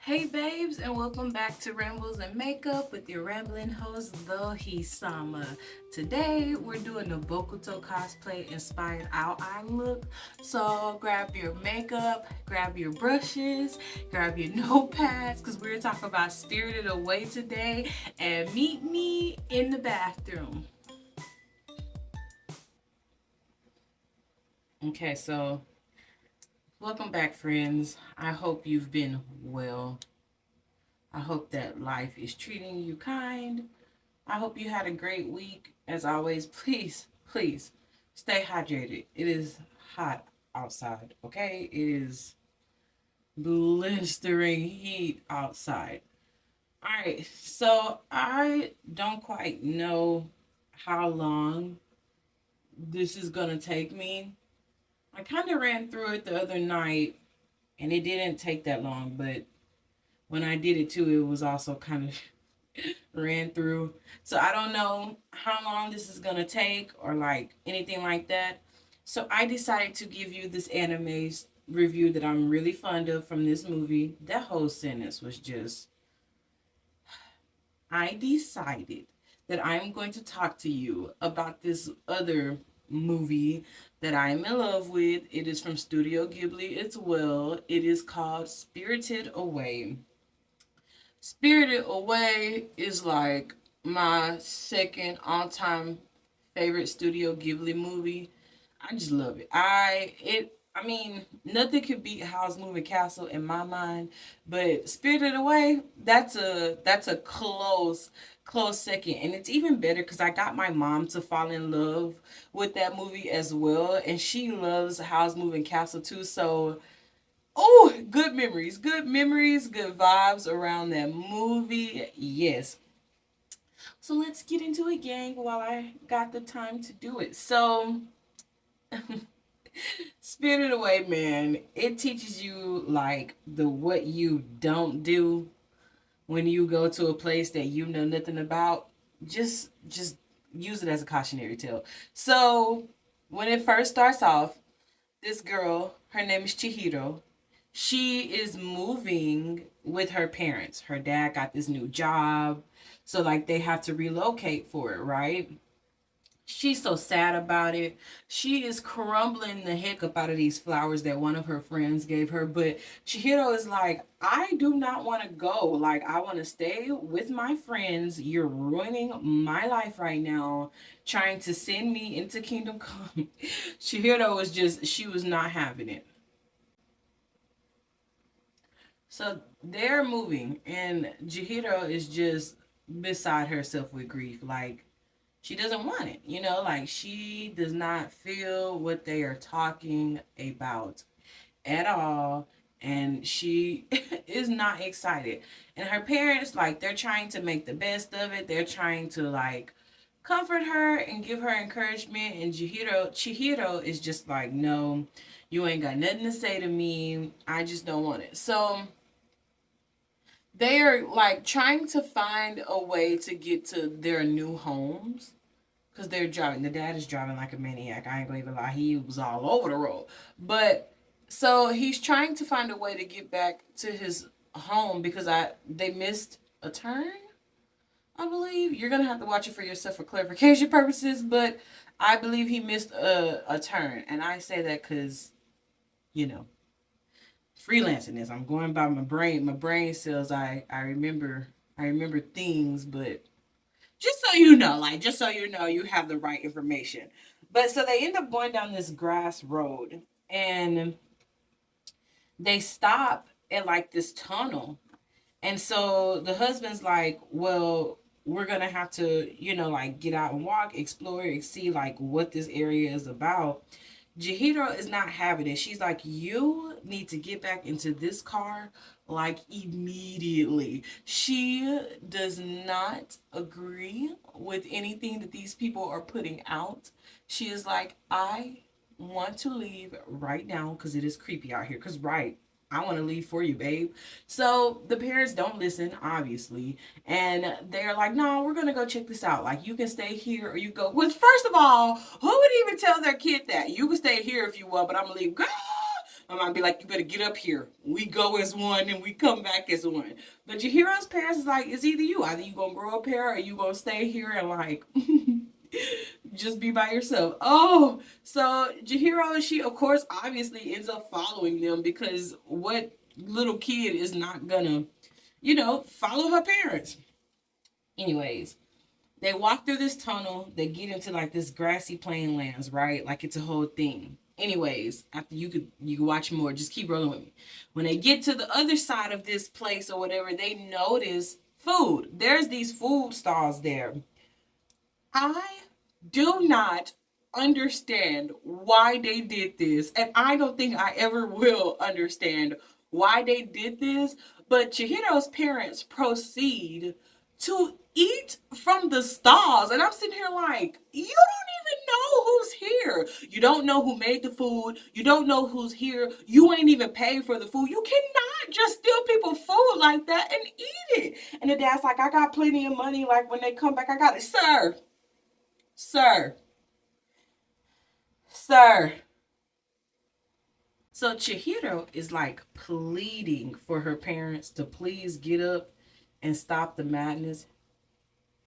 Hey babes, and welcome back to Rambles and Makeup with your rambling host DohiSama. Today we're doing a Bokuto cosplay inspired outline look. So grab your makeup, grab your brushes, grab your notepads because we're talking about Spirited Away today, and meet me in the bathroom. Okay, so welcome back, friends. I hope you've been well. I hope that life is treating you kind. I hope you had a great week. As always, please stay hydrated. It is hot outside, okay? It is blistering heat outside. All right, so I don't quite know how long this is gonna take me. I kind of ran through it the other night and it didn't take that long, but when I did it too, it was also kind of ran through. So I don't know how long this is gonna take or like anything like that. So I decided to give you this anime review that I'm really fond of from this movie. That whole sentence was just, I decided that I'm going to talk to you about this other movie that I'm in love with. It is from Studio Ghibli as well. It is called Spirited Away. Spirited Away is like my second all-time favorite Studio Ghibli movie. I just love it. I mean, nothing could beat Howl's Moving Castle in my mind, but Spirited Away, that's a close second. And it's even better because I got my mom to fall in love with that movie as well, and she loves Howl's Moving Castle too. So oh, good memories, good vibes around that movie. Yes. So let's get into it, gang, while I got the time to do it. So, Spirited Away, man, it teaches you like the what you don't do when you go to a place that you know nothing about. Just use it as a cautionary tale. So, when it first starts off, this girl, her name is Chihiro. She is moving with her parents. Her dad got this new job. So like they have to relocate for it, right? She's so sad about it. She is crumbling the heck up out of these flowers that one of her friends gave her. But Chihiro is like, I do not want to go. Like, I want to stay with my friends. You're ruining my life right now, trying to send me into Kingdom Come. Chihiro was just, she was not having it. So they're moving, and Jihiro is just beside herself with grief. Like, she doesn't want it, like, she does not feel what they are talking about at all. And she is not excited. And her parents, like, they're trying to make the best of it. They're trying to, like, comfort her and give her encouragement. And Chihiro is just like, no, you ain't got nothing to say to me. I just don't want it. So they are like trying to find a way to get to their new homes because they're driving. The dad is driving like a maniac. I ain't gonna even lie, he was all over the road. But so he's trying to find a way to get back to his home because they missed a turn. I believe you're gonna have to watch it for yourself for clarification purposes, but I believe he missed a turn, and I say that because you know freelancing this. I'm going by my brain. My brain cells. I remember things, but just so you know, you have the right information. But so they end up going down this grass road, and they stop at like this tunnel. And so the husband's like, well, we're gonna have to, like get out and walk, explore, see like what this area is about. Jahiro is not having it. She's like, you need to get back into this car like immediately. She does not agree with anything that these people are putting out. She is like, I want to leave right now because it is creepy out here. Because, right, I want to leave for you, babe. So the parents don't listen, obviously. And they're like, no, we're going to go check this out. Like, you can stay here or you go. Which, first of all, who would even tell their kid that? You can stay here if you want, but I'm going to leave. Girl, My mom be like, you better get up here. We go as one and we come back as one. But Jahiro's parents is like, it's either you. Either you gonna grow up here or you gonna stay here and like just be by yourself. Oh, so Jahiro, she of course obviously ends up following them because what little kid is not gonna, follow her parents? Anyways, they walk through this tunnel. They get into like this grassy plain lands, right? Like it's a whole thing. Anyways, after you could watch more. Just keep rolling with me. When they get to the other side of this place or whatever, they notice food. There's these food stalls there. I do not understand why they did this, and I don't think I ever will understand why they did this. But Chihiro's parents proceed to eat from the stalls, and I'm sitting here like, you don't even know who's here. You don't know who made the food. You don't know who's here. You ain't even paid for the food. You cannot just steal people's food like that and eat it. And the dad's like, I got plenty of money. Like when they come back, I got it, sir. Sir. Sir. So Chihiro is like pleading for her parents to please get up and stop the madness.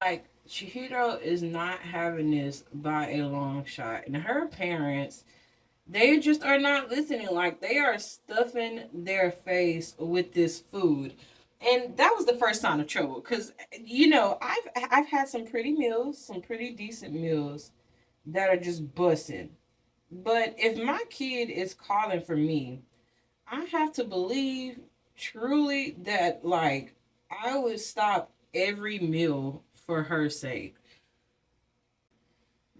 Like Chihiro is not having this by a long shot. And her parents, they just are not listening. Like they are stuffing their face with this food. And that was the first sign of trouble. Cause I've had some pretty meals, some pretty decent meals that are just bussing. But if my kid is calling for me, I have to believe truly that like I would stop every meal for her sake.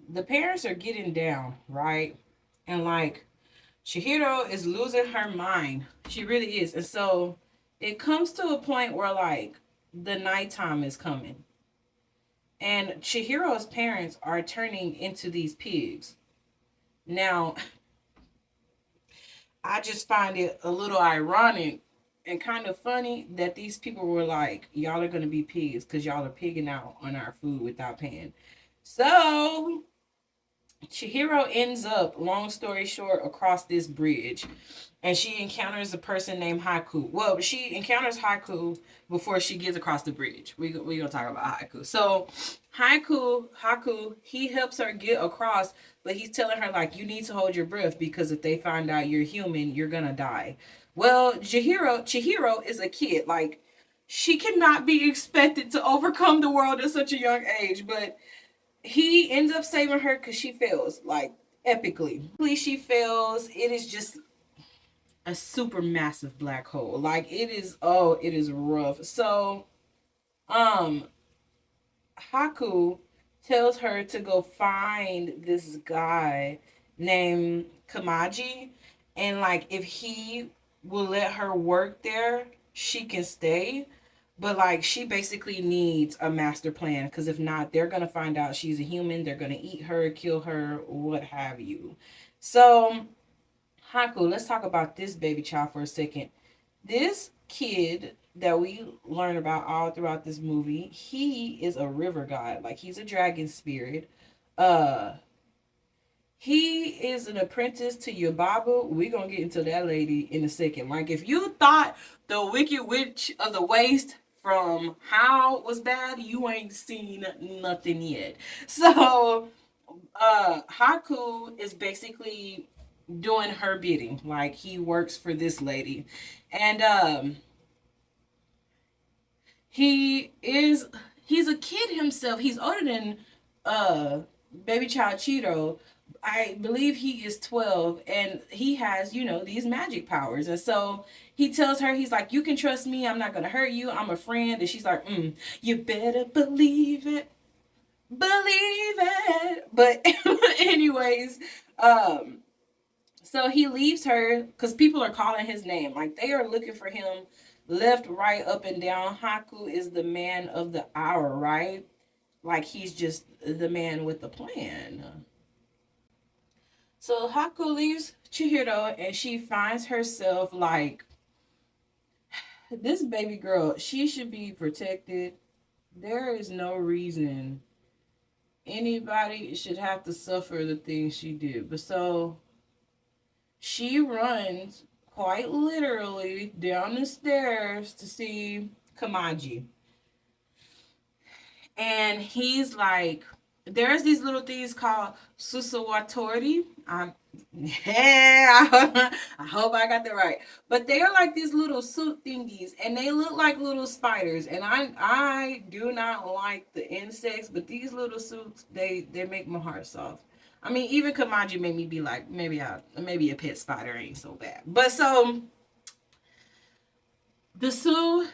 The parents are getting down, right? And like Chihiro is losing her mind. She really is. And so it comes to a point where like the nighttime is coming. And Chihiro's parents are turning into these pigs. Now, I just find it a little ironic and kind of funny that these people were like, y'all are going to be pigs because y'all are pigging out on our food without paying. So, Chihiro ends up, long story short, across this bridge. And she encounters a person named Haiku. Well, she encounters Haiku before she gets across the bridge. We're going to talk about Haiku. So, Haku, he helps her get across, but he's telling her, like, you need to hold your breath because if they find out you're human, you're going to die. Well, Chihiro is a kid. Like, she cannot be expected to overcome the world at such a young age, but he ends up saving her because she fails, like, epically. She fails. It is just a super massive black hole. Like, it is rough. So, um, Haku tells her to go find this guy named Kamaji, and like if he will let her work there, she can stay. But like she basically needs a master plan because if not, they're gonna find out she's a human. They're gonna eat her, kill her, what have you. So Haku, let's talk about this baby child for a second. This kid that we learn about all throughout this movie, he is a river god. Like he's a dragon spirit. Uh he is an apprentice to Yubaba. We're gonna get into that lady in a second. Like if you thought the Wicked Witch of the Waste from How was bad, you ain't seen nothing yet. So Haku is basically doing her bidding. Like he works for this lady. And he's a kid himself. He's older than uh baby child Cheeto. I believe he is 12 and he has, these magic powers. And so he tells her, he's like, you can trust me. I'm not going to hurt you. I'm a friend. And she's like, you better believe it. Believe it. But anyways, so he leaves her because people are calling his name. Like they are looking for him left, right, up, and down. Haku is the man of the hour, right? Like he's just the man with the plan. So Haku leaves Chihiro and she finds herself like this baby girl. She should be protected. There is no reason anybody should have to suffer the things she did. But so She runs quite literally down the stairs to see Kamaji. And he's like, there's these little things called susawatori. Yeah, I hope I got that right. But they are like these little suit thingies, and they look like little spiders. And I do not like the insects, but these little suits they make my heart soft. I mean, even Kamaji made me be like, maybe a pet spider ain't so bad. But so the Susu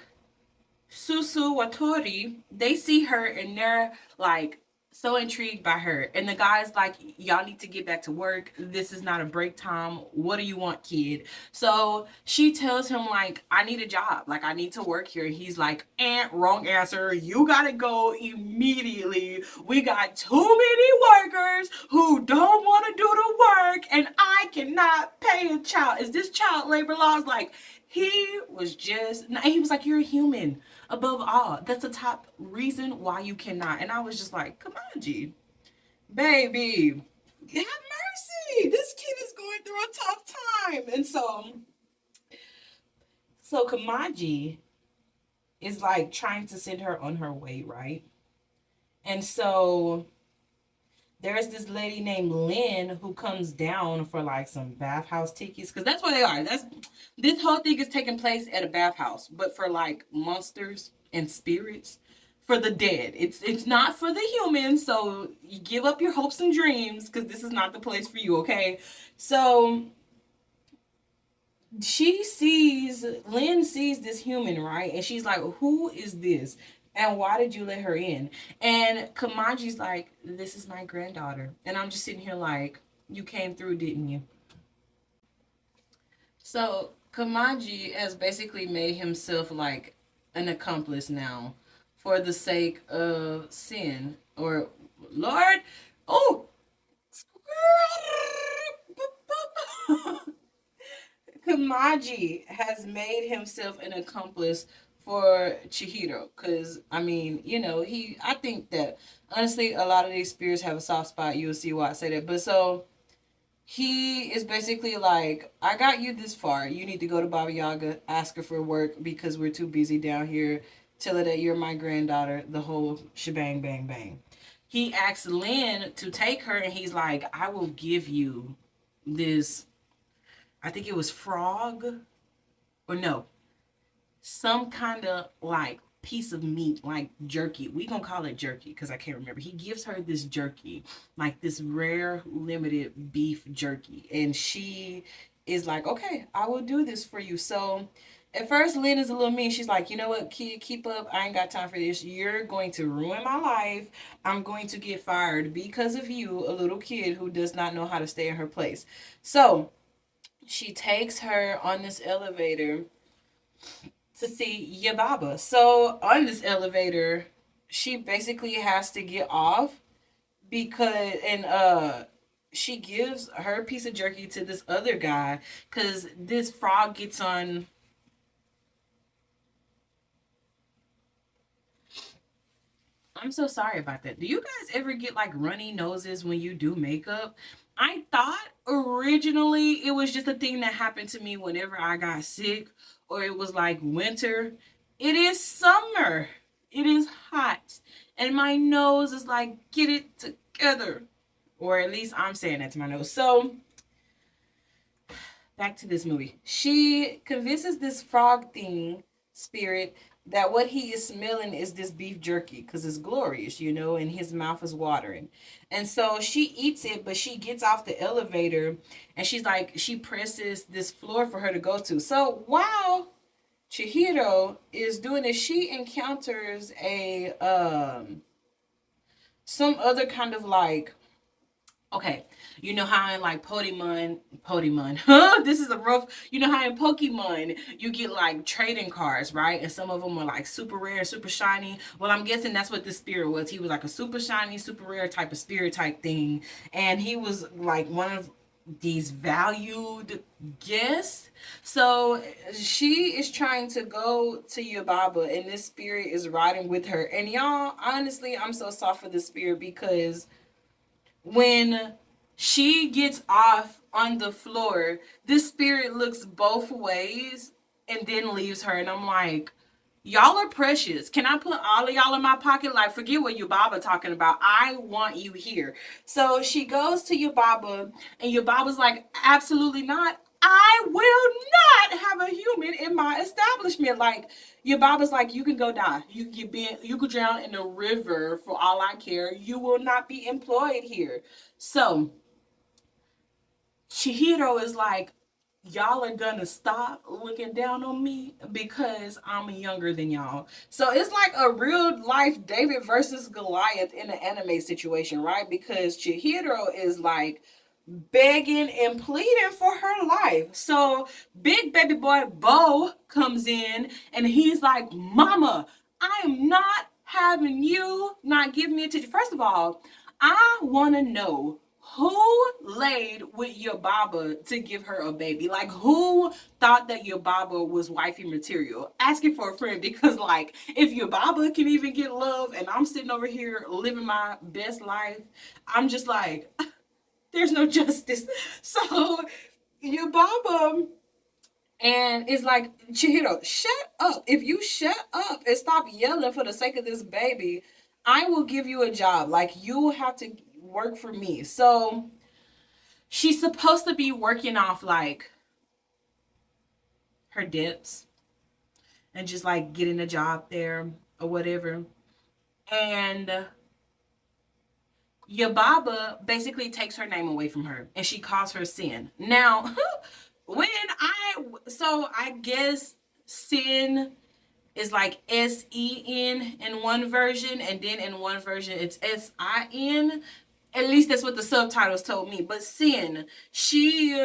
Watori, they see her and they're like so intrigued by her. And the guy's like, y'all need to get back to work. This is not a break time. What do you want, kid? So she tells him, like, I need a job. Like, I need to work here. He's like, wrong answer. You gotta go immediately. We got too many workers who don't want to do the work, and I cannot pay a child. Is this child labor laws? Like, he was just, he was like, you're a human above all. That's the top reason why you cannot. And I was just like, come on, G, baby, have mercy. This kid is going through a tough time. And so Kamaji is like trying to send her on her way, right? And so there's this lady named Lynn who comes down for like some bathhouse tickets, because that's where they are. That's This whole thing is taking place at a bathhouse, but for like monsters and spirits, for the dead. It's not for the humans, so you give up your hopes and dreams because this is not the place for you, okay? So Lynn sees this human, right? And she's like, who is this? And why did you let her in? And Kamaji's like, this is my granddaughter. And I'm just sitting here like, you came through, didn't you? So Kamaji has basically made himself like an accomplice now for the sake of sin. Or, Lord, oh, Kamaji has made himself an accomplice for Chihiro, because I mean, I think that honestly a lot of these spirits have a soft spot. You'll see why I say that. But so he is basically like, I got you this far, you need to go to Baba Yaga, ask her for work because we're too busy down here. Tell her that you're my granddaughter, the whole shebang bang bang. He asks Lynn to take her, and he's like, I will give you this, I think it was frog, or no, some kind of like piece of meat, like jerky. We gonna call it jerky because I can't remember. He gives her this jerky, like this rare limited beef jerky, and she is like, okay, I will do this for you. So at first Lynn is a little mean. She's like, you know what, kid, keep up, I ain't got time for this. You're going to ruin my life. I'm going to get fired because of you, a little kid who does not know how to stay in her place. So she takes her on this elevator to see Yababa. So on this elevator, she basically has to get off because she gives her piece of jerky to this other guy because this frog gets on. I'm so sorry about that. Do you guys ever get like runny noses when you do makeup? I thought originally it was just a thing that happened to me whenever I got sick, or it was like winter. It is summer. It is hot. And my nose is like, get it together. Or at least I'm saying that to my nose. So back to this movie. She convinces this frog thing spirit that what he is smelling is this beef jerky because it's glorious, and his mouth is watering. And so she eats it, but she gets off the elevator and she presses this floor for her to go to. So while Chihiro is doing this, she encounters a some other kind of like, okay, you know how in like Pokemon, this is a rough, you know how in Pokemon you get like trading cards, right? And some of them are like super rare, super shiny. Well, I'm guessing that's what this spirit was. He was like a super shiny, super rare type of spirit type thing. And he was like one of these valued guests. So she is trying to go to Yubaba, and this spirit is riding with her. And y'all, honestly, I'm so soft for this spirit because when she gets off on the floor. This spirit looks both ways and then leaves her. And I'm like, y'all are precious. Can I put all of y'all in my pocket? Like, forget what Yubaba talking about. I want you here. So she goes to Yubaba, and Yubaba's like, absolutely not. I will not have a human in my establishment. Like, Yubaba's like, you can go die. You could drown in a river for all I care. You will not be employed here. So Chihiro is like, y'all are gonna stop looking down on me because I'm younger than y'all. So it's like a real life David versus Goliath in an anime situation, right? Because Chihiro is like begging and pleading for her life. So big baby boy Bo comes in and he's like, Mama, I am not having you not give me attention. First of all, I want to know who laid with your baba to give her a baby. Like, who thought that your baba was wifey material? Asking for a friend, because like, if your baba can even get love and I'm sitting over here living my best life, I'm just like, there's no justice. So your baba and it's like, Chihiro, shut up. If you shut up and stop yelling for the sake of this baby, I will give you a job. Like, you have to work for me. So she's supposed to be working off like her debts and just like getting a job there or whatever. And Yababa basically takes her name away from her and she calls her Sin. Now, I guess Sin is like Sen in one version, and then in one version it's Sin. At least that's what the subtitles told me. But Sin, she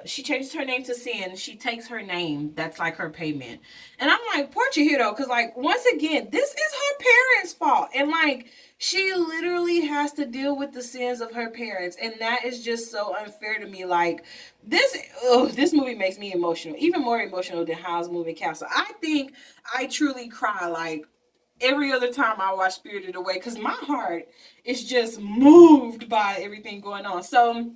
changes her name to Sin. She takes her name. That's like her payment. And I'm like, poor Chihiro, because like once again, this is her parents' fault. And like she literally has to deal with the sins of her parents. And that is just so unfair to me. Like this movie makes me emotional. Even more emotional than Howl's Moving Castle. I think I truly cry like every other time I watch Spirited Away, because my heart is just moved by everything going on. So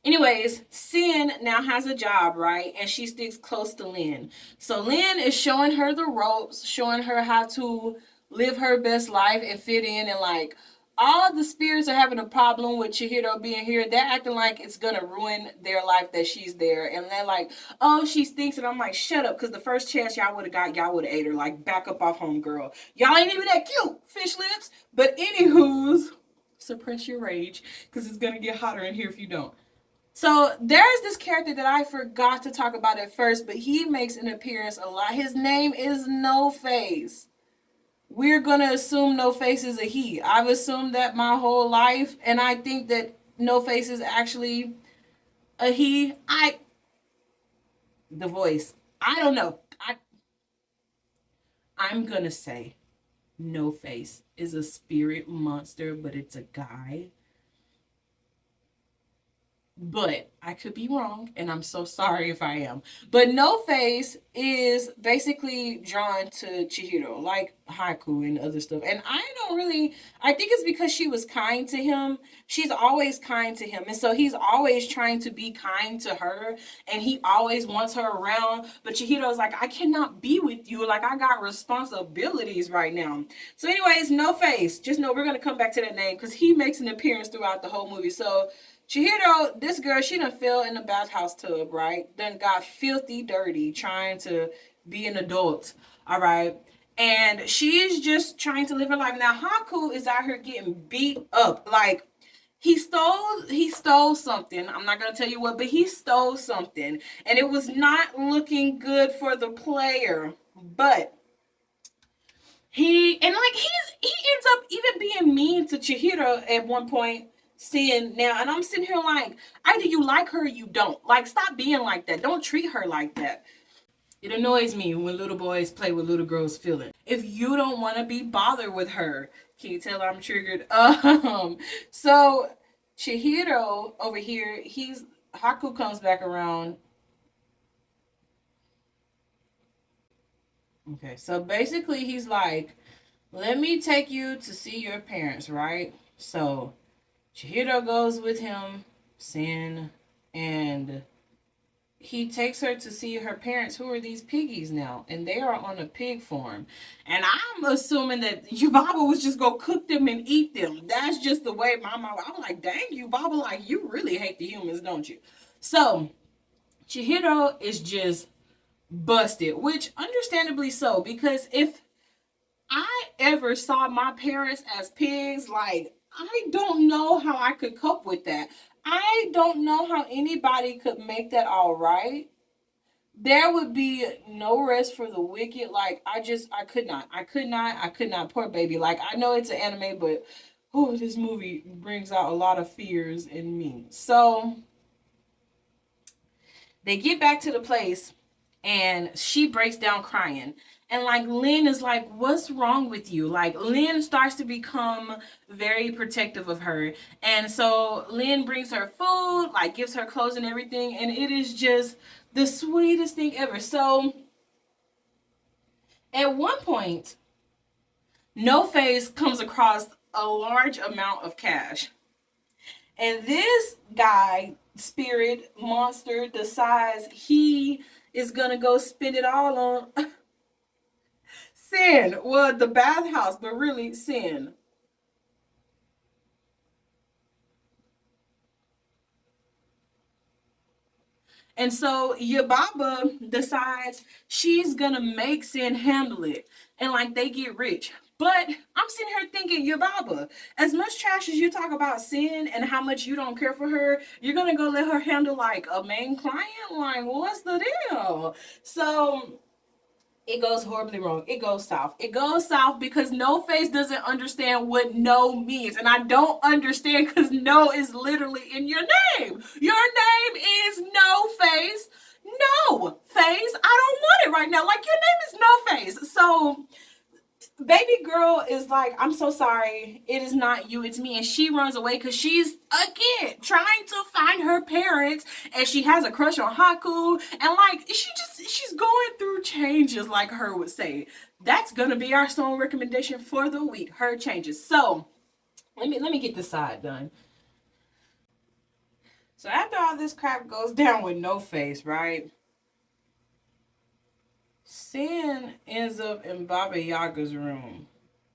anyways, Sin now has a job, right? And she sticks close to Lynn. So Lynn is showing her the ropes, showing her how to live her best life and fit in. And like, all the spirits are having a problem with Chihiro being here. They're acting like it's gonna ruin their life that she's there. And they're like, oh, she stinks. And I'm like, shut up, because the first chance y'all would have got, y'all would have ate her. Like, back up off home, girl. Y'all ain't even that cute, fish lips. But anywho's, suppress your rage, because it's gonna get hotter in here if you don't. So there's this character that I forgot to talk about at first, but he makes an appearance a lot. His name is No Face. We're going to assume No Face is a he. I've assumed that my whole life, and I think that No Face is actually a he. The voice. I don't know. I'm going to say No Face is a spirit monster, but it's a guy. But I could be wrong, and I'm so sorry if I am. But No Face is basically drawn to Chihiro, like Haiku and other stuff. And I think it's because she was kind to him. She's always kind to him. And so he's always trying to be kind to her, and he always wants her around. But Chihiro's like, I cannot be with you. Like, I got responsibilities right now. So anyways, No Face. Just know we're going to come back to that name because he makes an appearance throughout the whole movie. So Chihiro, this girl, she done fell in the bathhouse tub, right? Done got filthy dirty trying to be an adult, all right? And she's just trying to live her life. Now, Haku is out here getting beat up. Like, he stole something. I'm not going to tell you what, but he stole something. And it was not looking good for the player. But he ends up even being mean to Chihiro at one point. Seeing now, and I'm sitting here like, either you like her or you don't. Like, stop being like that. Don't treat her like that. It annoys me when little boys play with little girls' feelings. If you don't want to be bothered with her, can you tell I'm triggered? So Chihiro over here, Haku comes back around. Okay, so basically he's like, let me take you to see your parents, right? So Chihiro goes with him Sin, and he takes her to see her parents, who are these piggies now, and they are on a pig farm. And I'm assuming that Yubaba was just gonna cook them and eat them. That's just the way my mom. I'm like, dang, Yubaba, like you really hate the humans, don't you? So Chihiro is just busted, which understandably so, because if I ever saw my parents as pigs, like I don't know how I could cope with that. I don't know how anybody could make that all right. There would be no rest for the wicked. Like I could not. I could not. Poor baby. Like I know it's an anime, but oh, this movie brings out a lot of fears in me. So they get back to the place and she breaks down crying. And like Lynn is like, what's wrong with you? Like Lynn starts to become very protective of her. And so Lynn brings her food, like gives her clothes and everything. And it is just the sweetest thing ever. So at one point, No Face comes across a large amount of cash. And this guy, spirit, monster, decides he is going to go spend it all on Sin. Well, the bathhouse, but really Sin. And so Yababa decides she's gonna make Sin handle it. And like they get rich. But I'm sitting here thinking, Yababa, as much trash as you talk about Sin and how much you don't care for her, you're gonna go let her handle like a main client? Like, what's the deal? So it goes horribly wrong. It goes south. It goes south because No Face doesn't understand what no means. And I don't understand because no is literally in your name. Your name is No Face. No Face. I don't want it right now. Like your name is No Face. So baby girl is like, I'm so sorry, it is not you, it's me. And she runs away because she's again trying to find her parents, and she has a crush on Haku, and like she's going through changes, like her would say. That's gonna be our song recommendation for the week, her changes. So let me get this side done. So after all this crap goes down with No Face, right, Sin ends up in Baba Yaga's room.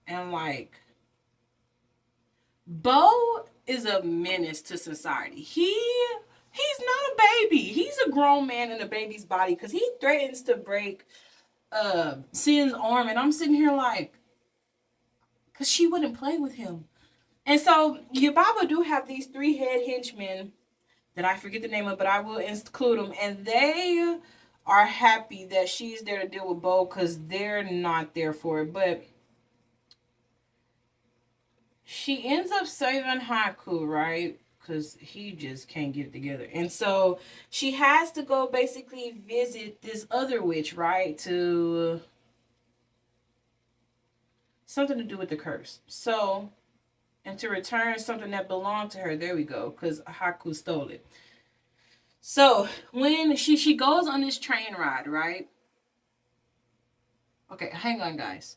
And like, Bo is a menace to society. He's not a baby. He's a grown man in a baby's body because he threatens to break Sin's arm. And I'm sitting here like, because she wouldn't play with him. And so Yubaba do have these three head henchmen that I forget the name of, but I will include them. And they are happy that she's there to deal with Bo because they're not there for it. But she ends up saving Haku, right? Because he just can't get it together. And so she has to go basically visit this other witch, right? To something to do with the curse. So, and to return something that belonged to her. There we go. Because Haku stole it. So when she goes on this train ride, right? Okay, hang on, guys.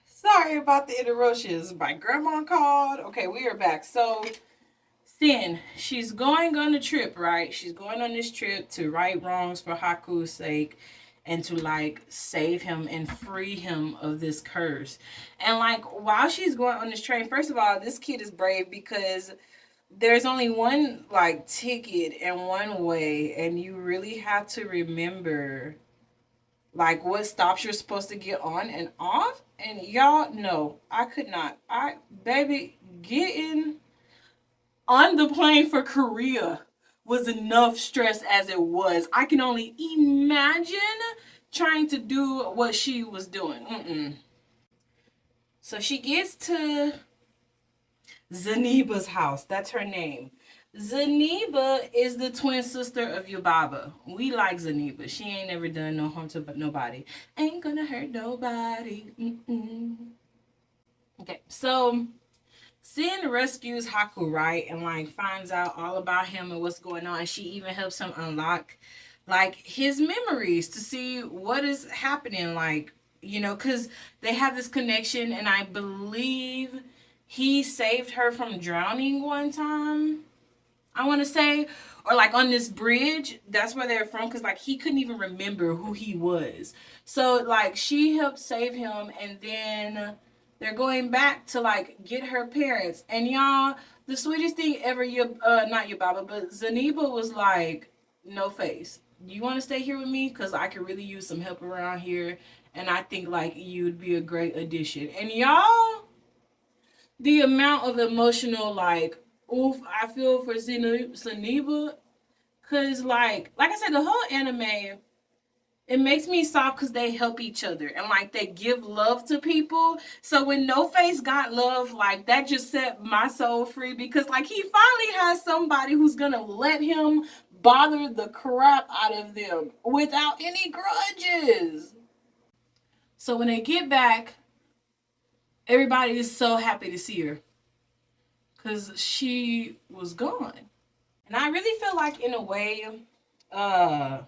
Sorry about the interruptions. My grandma called. Okay, we are back. So Sin, she's going on a trip, right? She's going on this trip to right wrongs for Haku's sake and to like save him and free him of this curse. And like while she's going on this train, first of all, this kid is brave because there's only one like ticket and one way, and you really have to remember like what stops you're supposed to get on and off. And y'all know I could not. Baby, getting on the plane for Korea was enough stress as it was. I can only imagine trying to do what she was doing. So she gets to Zaniba's house. That's her name. Zaniba is the twin sister of Yubaba. We like Zaniba. She ain't never done no harm to nobody. Ain't gonna hurt nobody. Okay, so Sin rescues Haku, right? And like finds out all about him and what's going on. And she even helps him unlock like his memories to see what is happening. Like, you know, because they have this connection, and I believe he saved her from drowning one time. I want to say, or like on this bridge. That's where they're from, because like he couldn't even remember who he was. So like she helped save him, and then they're going back to like get her parents. And y'all, the sweetest thing ever, your not your Baba, but Zaniba was like, no face. You want to stay here with me? Because I could really use some help around here. And I think like you'd be a great addition. And y'all, the amount of emotional like oof I feel for Zaniba, cause like I said, the whole anime, it makes me soft because they help each other and like they give love to people. So when No Face got love, like that just set my soul free, because like he finally has somebody who's gonna let him bother the crap out of them without any grudges. So when they get back, everybody is so happy to see her because she was gone. And I really feel like in a way, uh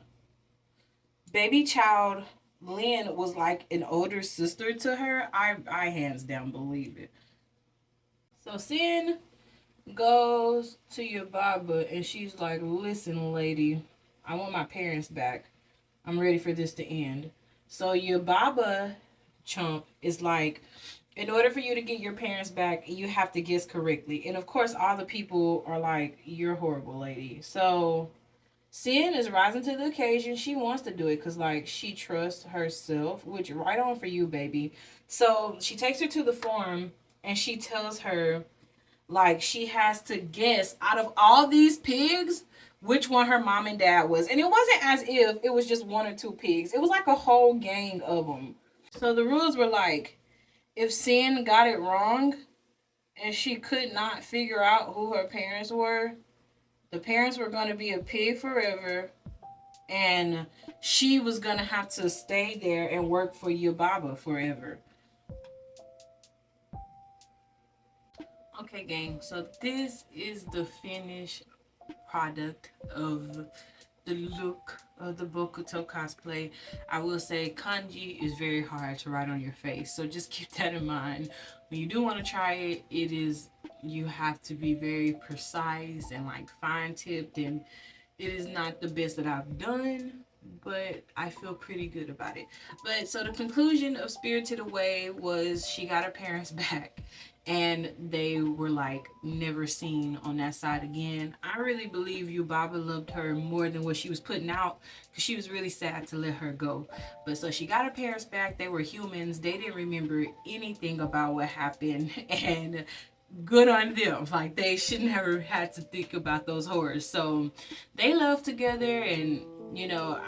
baby child Lynn was like an older sister to her. I hands down believe it. So Sin goes to your Baba and she's like, listen, lady, I want my parents back. I'm ready for this to end. So your Baba chump is like, in order for you to get your parents back, you have to guess correctly. And of course, all the people are like, you're horrible, lady. So Sin is rising to the occasion. She wants to do it because, like, she trusts herself, which right on for you, baby. So she takes her to the farm and she tells her, like, she has to guess out of all these pigs which one her mom and dad was. And it wasn't as if it was just one or two pigs, it was like a whole gang of them. So the rules were like, if Sin got it wrong and she could not figure out who her parents were, the parents were going to be a pig forever, and she was going to have to stay there and work for Yubaba forever. Okay, gang, so this is the finished product of the look of the Bokuto cosplay. I will say kanji is very hard to write on your face, so just keep that in mind. When you do want to try it, you have to be very precise and like fine tipped, and it is not the best that I've done, but I feel pretty good about it. But so the conclusion of Spirited Away was she got her parents back and they were like never seen on that side again. I really believe Yubaba loved her more than what she was putting out, because she was really sad to let her go. But so she got her parents back. They were humans. They didn't remember anything about what happened, and good on them. Like they should never had to think about those horrors. So they loved together, and you know,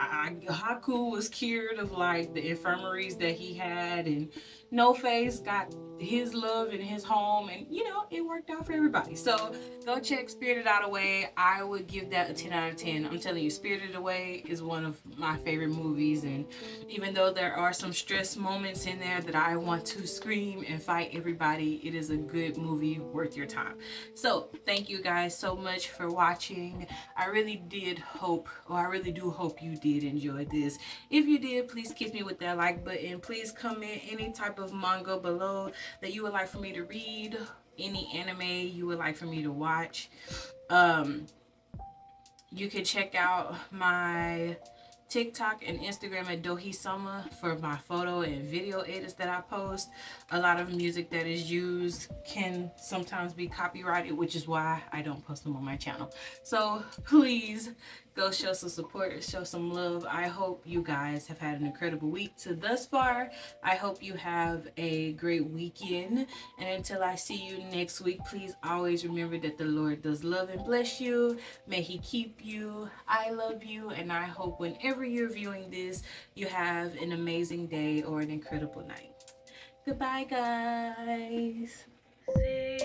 Haku was cured of like the infirmaries that he had, and No Face got his love in his home, and you know, it worked out for everybody. So go check Spirited Away. I would give that a 10 out of 10. I'm telling you, Spirited Away is one of my favorite movies, and even though there are some stress moments in there that I want to scream and fight everybody, it is a good movie worth your time. So thank you guys so much for watching. I really do hope you did enjoy this. If you did, please kiss me with that like button. Please comment any type of manga below that you would like for me to read, any anime you would like for me to watch. You can check out my TikTok and Instagram at DohiSama for my photo and video edits that I post. A lot of music that is used can sometimes be copyrighted, which is why I don't post them on my channel. So please go show some support, show some love. I hope you guys have had an incredible week to thus far. I hope you have a great weekend. And until I see you next week, please always remember that the Lord does love and bless you. May He keep you. I love you. And I hope whenever you're viewing this, you have an amazing day or an incredible night. Goodbye, guys. See